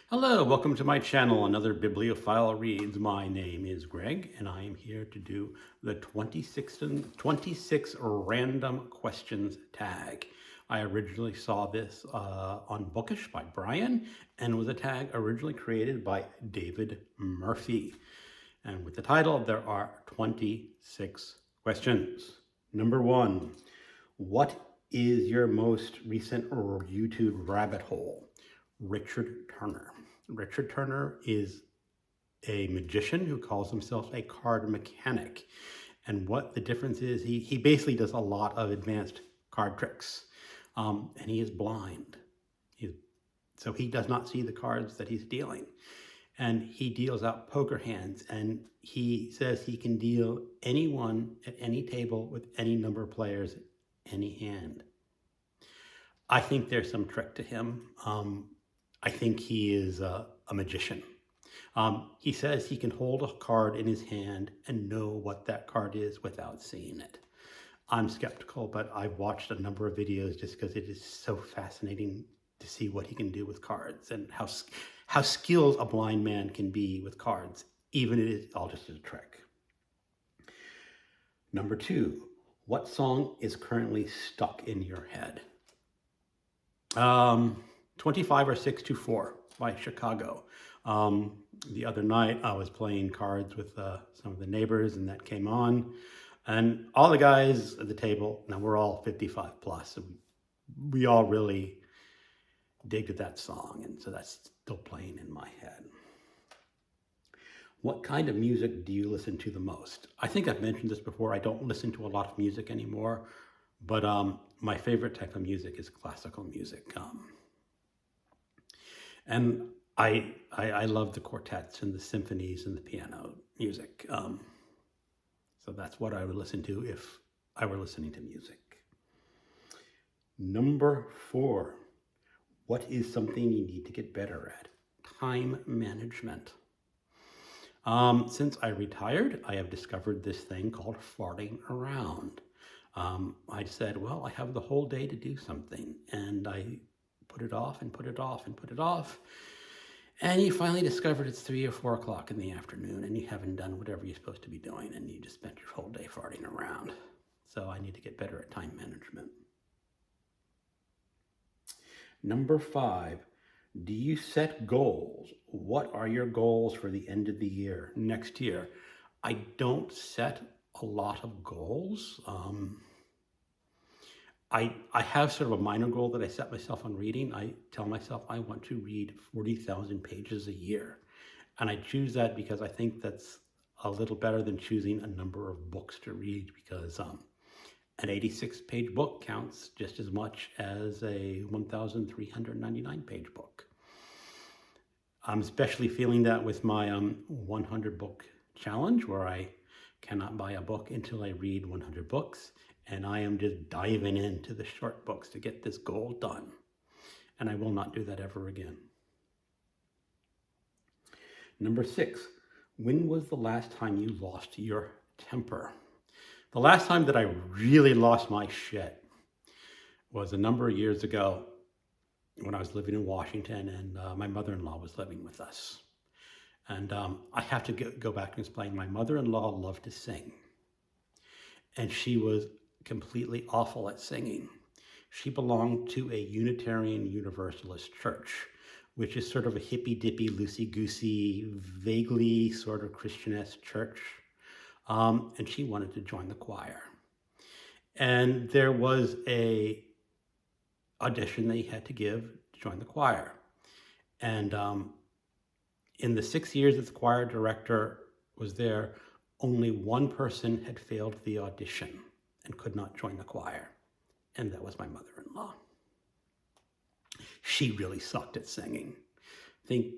Hello, welcome to my channel, another Bibliophile Reads. My name is Greg, and I am here to do the 26 random questions tag. I originally saw this on Bookish by Brian, and was a tag originally created by David Murphy. And with the title, there are 26 questions. Number one, what is your most recent YouTube rabbit hole? Richard Turner. Richard Turner is a magician who calls himself a card mechanic. And what the difference is, he basically does a lot of advanced card tricks. And he is blind. So he does not see the cards that he's dealing. And he deals out poker hands. And he says he can deal anyone at any table with any number of players, any hand. I think there's some trick to him. I think he is a magician. He says he can hold a card in his hand and know what that card is without seeing it. I'm skeptical, but I've watched a number of videos just because it is so fascinating to see what he can do with cards and how skilled a blind man can be with cards, even if it's all just a trick. Number two, what song is currently stuck in your head? 25 or 624 by Chicago. The other night I was playing cards with some of the neighbors, and that came on, and all the guys at the table, now we're all 55 plus, and we all really digged that song, and so that's still playing in my head. What kind of music do you listen to the most? I think I've mentioned this before. I don't listen to a lot of music anymore, but my favorite type of music is classical music. And I love the quartets and the symphonies and the piano music. So that's what I would listen to if I were listening to music. Number four, what is something you need to get better at? Time management. Since I retired, I have discovered this thing called farting around. I said, well, I have the whole day to do something, and I put it off and put it off and put it off. And you finally discovered it's 3 or 4 o'clock in the afternoon, and you haven't done whatever you're supposed to be doing, and you just spent your whole day farting around. So I need to get better at time management. Number five, do you set goals? What are your goals for the end of the year, next year? I don't set a lot of goals. I have sort of a minor goal that I set myself on reading. I tell myself I want to read 40,000 pages a year. And I choose that because I think that's a little better than choosing a number of books to read, because an 86-page book counts just as much as a 1,399-page book. I'm especially feeling that with my 100-book challenge, where I cannot buy a book until I read 100 books. And I am just diving into the short books to get this goal done. And I will not do that ever again. Number six, when was the last time you lost your temper? The last time that I really lost my shit was a number of years ago when I was living in Washington, and my mother-in-law was living with us. And I have to go back and explain. My mother-in-law loved to sing, and she was completely awful at singing. She belonged to a Unitarian Universalist church, which is sort of a hippy-dippy, loosey-goosey, vaguely sort of Christian-esque church. And she wanted to join the choir. And there was a audition they had to give to join the choir. And in the 6 years that the choir director was there, only one person had failed the audition and could not join the choir, and that was my mother-in-law. She really sucked at singing. Think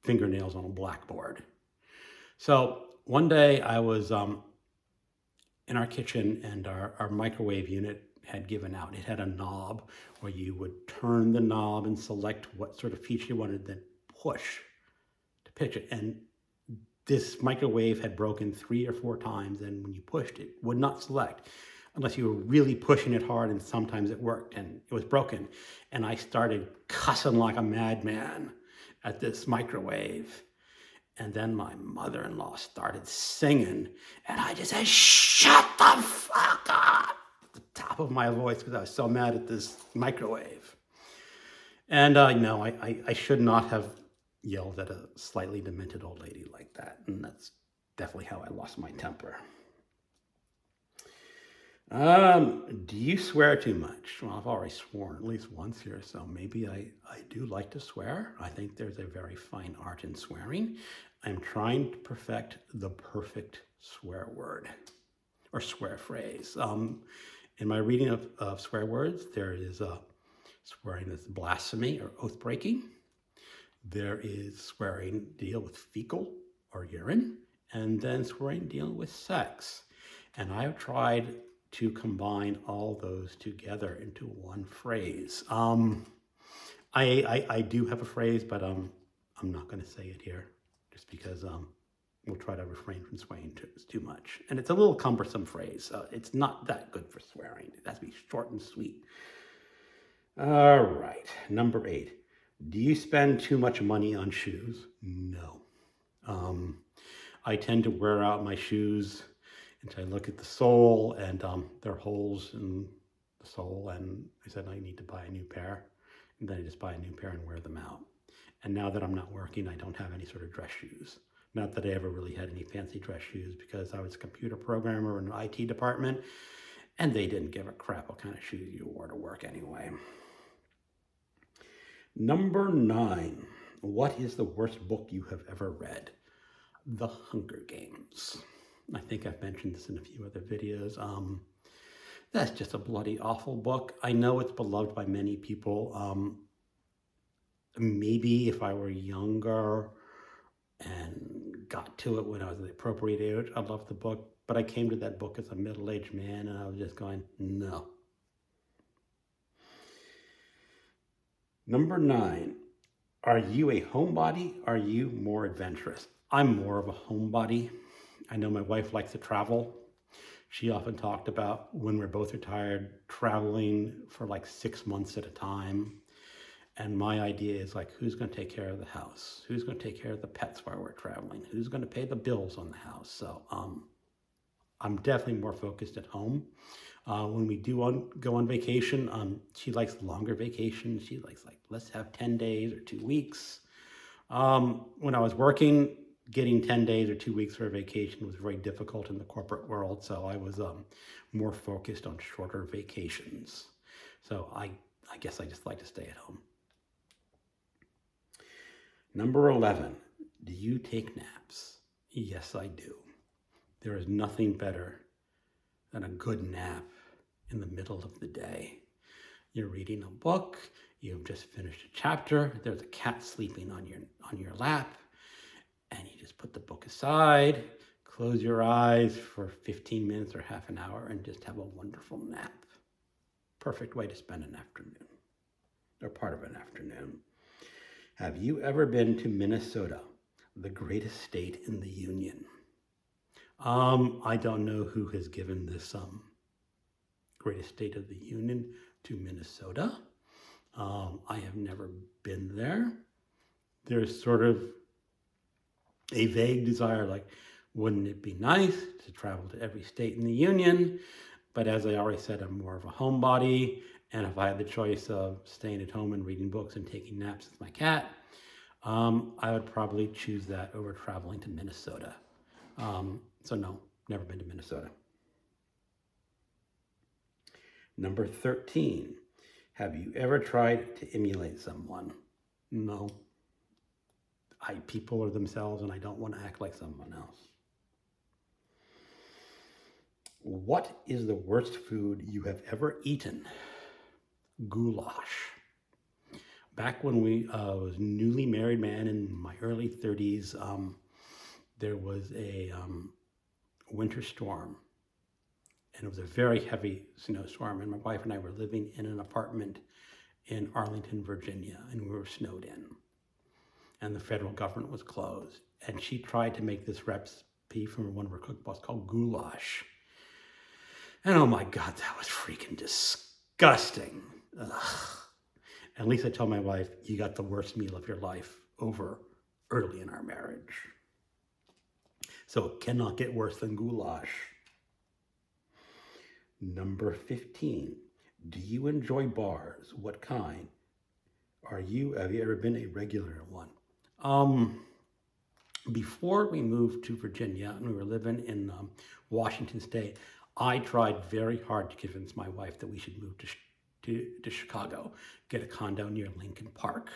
fingernails on a blackboard. So one day I was in our kitchen, and our microwave unit had given out. It had a knob where you would turn the knob and select what sort of feature you wanted, then push to pitch it. And this microwave had broken 3 or 4 times, and when you pushed, it would not select unless you were really pushing it hard, and sometimes it worked, and it was broken. And I started cussing like a madman at this microwave. And then my mother-in-law started singing, and I just said, "Shut the fuck up!" at the top of my voice because I was so mad at this microwave. And no, I should not have yelled at a slightly demented old lady like that. And that's definitely how I lost my temper. Do you swear too much? Well, I've already sworn at least once here, so maybe I do like to swear. I think there's a very fine art in swearing. I'm trying to perfect the perfect swear word or swear phrase. In my reading of swear words, there is swearing that's blasphemy or oath breaking. There is swearing deal with fecal or urine, and then swearing deal with sex. And I've tried to combine all those together into one phrase. I do have a phrase, but I'm not going to say it here, just because we'll try to refrain from swearing too much. And it's a little cumbersome phrase. It's not that good for swearing. It has to be short and sweet. All right, number 8. Do you spend too much money on shoes? No. I tend to wear out my shoes until I look at the sole, and there are holes in the sole, and I said I need to buy a new pair. And then I just buy a new pair and wear them out. And now that I'm not working, I don't have any sort of dress shoes. Not that I ever really had any fancy dress shoes, because I was a computer programmer in an IT department, and they didn't give a crap what kind of shoes you wore to work anyway. Number 9. What is the worst book you have ever read? The Hunger Games. I think I've mentioned this in a few other videos. That's just a bloody awful book. I know it's beloved by many people. Maybe if I were younger and got to it when I was the appropriate age, I'd love the book. But I came to that book as a middle-aged man, and I was just going, no. Number 9. Are you a homebody? Are you more adventurous? I'm more of a homebody. I know my wife likes to travel. She often talked about, when we're both retired, traveling for like 6 months at a time. And my idea is like, who's going to take care of the house? Who's going to take care of the pets while we're traveling? Who's going to pay the bills on the house? So I'm definitely more focused at home. When we do go on vacation, she likes longer vacations. She likes like, let's have 10 days or 2 weeks. When I was working, getting 10 days or 2 weeks for a vacation was very difficult in the corporate world. So I was more focused on shorter vacations. So I guess I just like to stay at home. Number 11, do you take naps? Yes, I do. There is nothing better than a good nap in the middle of the day. You're reading a book, you've just finished a chapter, there's a cat sleeping on your lap, and you just put the book aside, close your eyes for 15 minutes or half an hour, and just have a wonderful nap. Perfect way to spend an afternoon, or part of an afternoon. Have you ever been to Minnesota, the greatest state in the Union? I don't know who has given this greatest state of the Union to Minnesota. I have never been there. There's sort of a vague desire, like, wouldn't it be nice to travel to every state in the Union? But as I already said, I'm more of a homebody. And if I had the choice of staying at home and reading books and taking naps with my cat, I would probably choose that over traveling to Minnesota. So no, never been to Minnesota. Number 13, have you ever tried to emulate someone? No. People are themselves, and I don't want to act like someone else. What is the worst food you have ever eaten? Goulash. Back when I was a newly married man in my early 30s, there was a winter storm, and it was a very heavy snowstorm, and my wife and I were living in an apartment in Arlington, Virginia, and we were snowed in, and the federal government was closed, and she tried to make this recipe from one of her cookbooks called goulash, and oh my God, that was freaking disgusting. Ugh. At least I told my wife, you got the worst meal of your life. over early in our marriage. So it cannot get worse than goulash. Number 15. Do you enjoy bars? What kind? Have you ever been a regular at one? Before we moved to Virginia and we were living in Washington State, I tried very hard to convince my wife that we should move to Chicago, get a condo near Lincoln Park.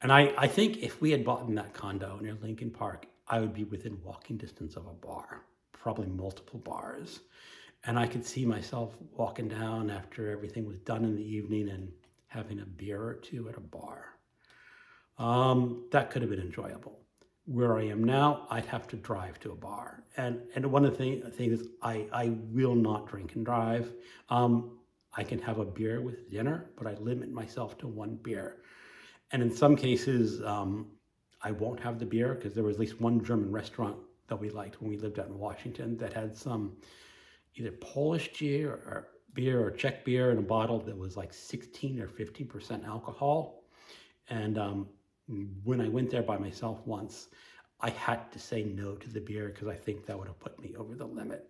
And I think if we had bought in that condo near Lincoln Park, I would be within walking distance of a bar, probably multiple bars. And I could see myself walking down after everything was done in the evening and having a beer or two at a bar. That could have been enjoyable. Where I am now, I'd have to drive to a bar. And one of the things is I will not drink and drive. I can have a beer with dinner, but I limit myself to one beer. And in some cases, I won't have the beer because there was at least one German restaurant that we liked when we lived out in Washington that had some either Polish beer or Czech beer in a bottle that was like 16 or 15% alcohol. And when I went there by myself once, I had to say no to the beer because I think that would have put me over the limit.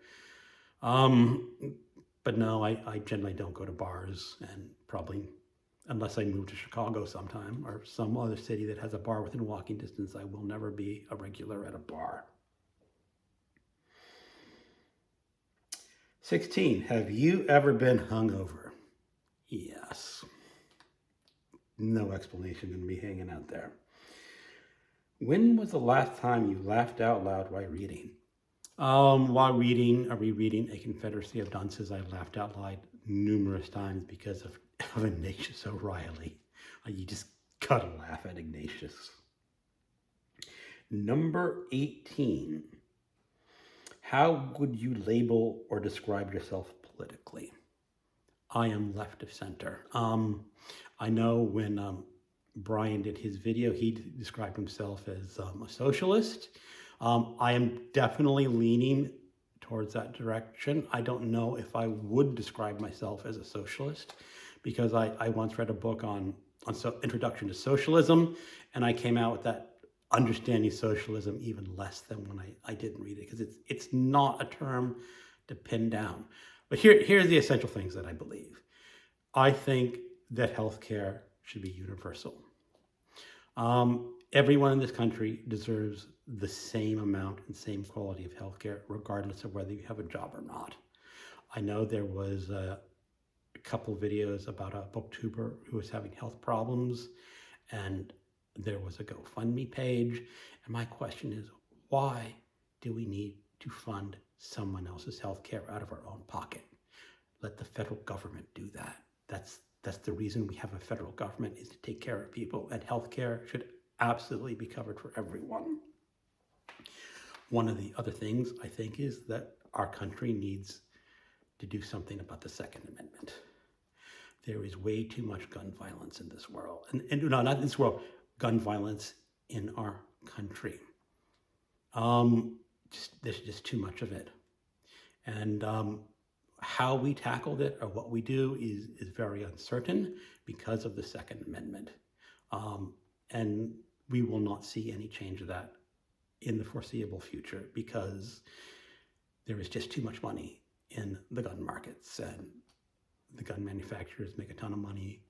But no, I generally don't go to bars, and probably unless I move to Chicago sometime or some other city that has a bar within walking distance, I will never be a regular at a bar. 16, have you ever been hungover? Yes. No explanation, going to be hanging out there. When was the last time you laughed out loud while reading? While reading or rereading A Confederacy of Dunces, I laughed out loud numerous times because of Ignatius O'Reilly. You just gotta laugh at Ignatius. Number 18. How would you label or describe yourself politically? I am left of center. I know when Brian did his video, he described himself as a socialist. I am definitely leaning towards that direction. I don't know if I would describe myself as a socialist because I once read a book on Introduction to Socialism, and I came out with that understanding socialism even less than when I didn't read it because it's not a term to pin down. But here's the essential things that I believe. I think that healthcare should be universal. Everyone in this country deserves the same amount and same quality of healthcare, regardless of whether you have a job or not. I know there was a couple videos about a booktuber who was having health problems, and there was a GoFundMe page. And my question is, why do we need to fund someone else's healthcare out of our own pocket? Let the federal government do that. That's the reason we have a federal government, is to take care of people, and healthcare should absolutely be covered for everyone. One of the other things I think is that our country needs to do something about the Second Amendment. There is way too much gun violence in this world. And no, not in this world, gun violence in our country. There's just too much of it. And how we tackled it or what we do is very uncertain because of the Second Amendment. And we will not see any change of that in the foreseeable future because there is just too much money in the gun markets, and the gun manufacturers make a ton of money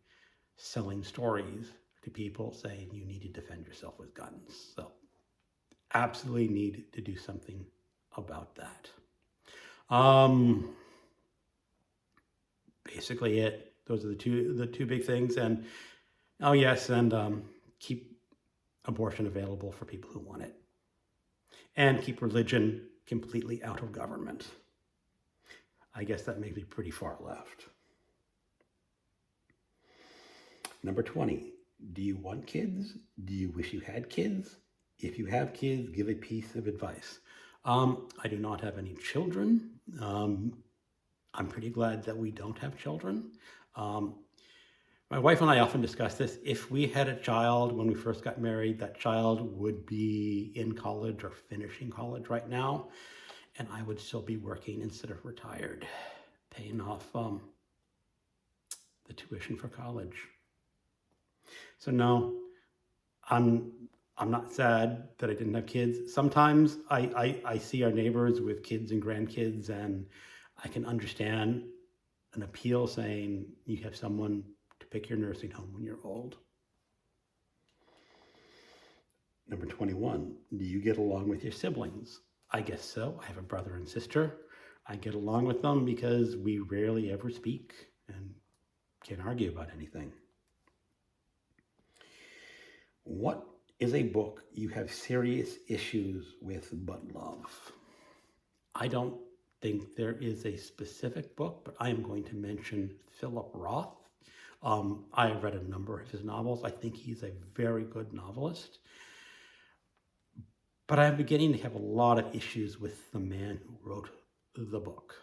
selling stories to people saying you need to defend yourself with guns. So absolutely need to do something about that. Basically it. Those are the two big things. And oh yes, and keep abortion available for people who want it. And keep religion completely out of government. I guess that makes me pretty far left. Number 20, do you want kids? Do you wish you had kids? If you have kids, give a piece of advice. I do not have any children. I'm pretty glad that we don't have children. My wife and I often discuss this. If we had a child when we first got married, that child would be in college or finishing college right now, and I would still be working instead of retired, paying off the tuition for college. So no, I'm I'm not sad that I didn't have kids. Sometimes I see our neighbors with kids and grandkids, and I can understand an appeal saying you have someone to pick your nursing home when you're old. Number 21, do you get along with your siblings? I guess so. I have a brother and sister. I get along with them because we rarely ever speak and can't argue about anything. What is a book you have serious issues with but love? I don't think there is a specific book, but I am going to mention Philip Roth. I have read a number of his novels. I think he's a very good novelist. But I'm beginning to have a lot of issues with the man who wrote the book.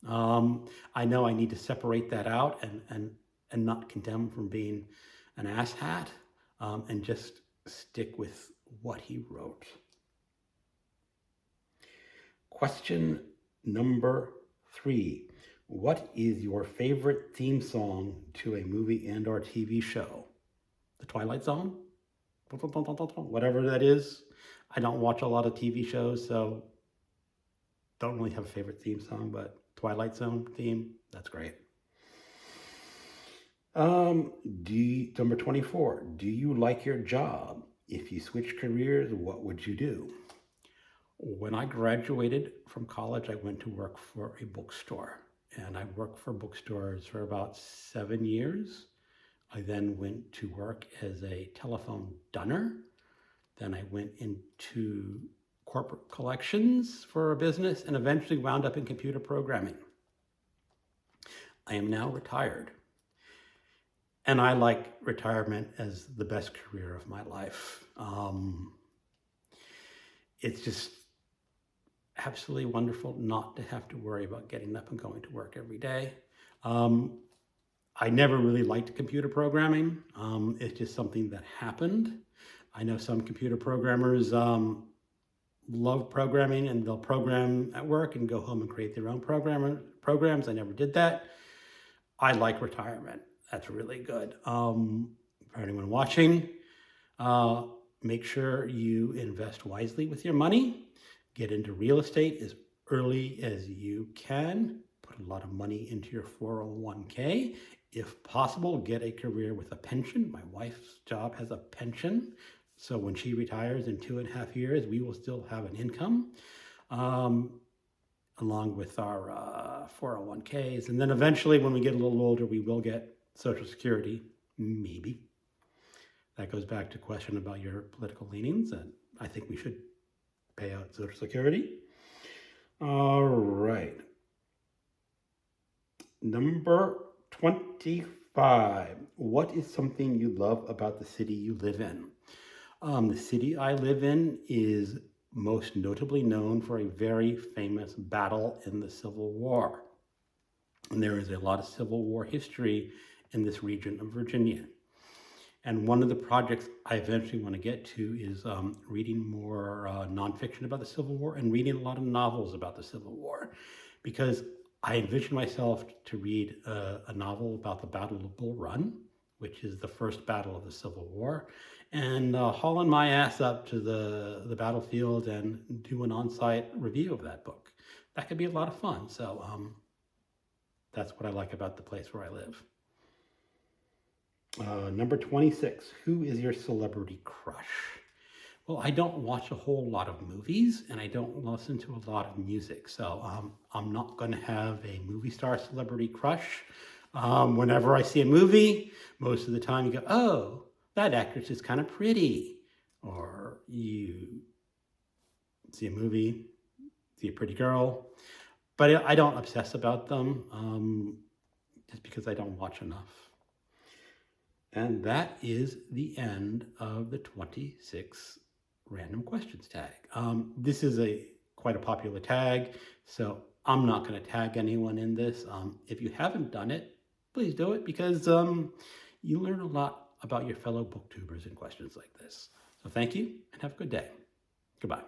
I know I need to separate that out and not condemn from being an asshat, and just stick with what he wrote. Question number 3. What is your favorite theme song to a movie and or TV show? The Twilight Zone? Whatever that is. I don't watch a lot of TV shows, so don't really have a favorite theme song, but Twilight Zone theme, that's great. Number 24, do you like your job? If you switch careers, what would you do? When I graduated from college, I went to work for a bookstore, and I worked for bookstores for about 7 years. I then went to work as a telephone dunner. Then I went into corporate collections for a business and eventually wound up in computer programming. I am now retired. And I like retirement as the best career of my life. It's just absolutely wonderful not to have to worry about getting up and going to work every day. I never really liked computer programming. It's just something that happened. I know some computer programmers love programming and they'll program at work and go home and create their own programs. I never did that. I like retirement. That's really good. For anyone watching, make sure you invest wisely with your money. Get into real estate as early as you can. Put a lot of money into your 401k. If possible, get a career with a pension. My wife's job has a pension. So when she retires in 2.5 years, we will still have an income, along with our 401ks. And then eventually, when we get a little older, we will get Social Security, maybe. That goes back to question about your political leanings, and I think we should pay out Social Security. All right. Number 25. What is something you love about the city you live in? The city I live in is most notably known for a very famous battle in the Civil War. And there is a lot of Civil War history in this region of Virginia. And one of the projects I eventually want to get to is reading more nonfiction about the Civil War and reading a lot of novels about the Civil War, because I envision myself to read a novel about the Battle of Bull Run, which is the first battle of the Civil War, and hauling my ass up to the battlefield and do an on-site review of that book. That could be a lot of fun. So that's what I like about the place where I live. Number 26, who is your celebrity crush? Well, I don't watch a whole lot of movies and I don't listen to a lot of music. So I'm not going to have a movie star celebrity crush. Whenever I see a movie, most of the time you go, oh, that actress is kind of pretty. Or you see a movie, see a pretty girl. But I don't obsess about them just because I don't watch enough. And that is the end of the 26 random questions tag. This is quite a popular tag, so I'm not going to tag anyone in this. If you haven't done it, please do it, because you learn a lot about your fellow booktubers in questions like this. So thank you and have a good day. Goodbye.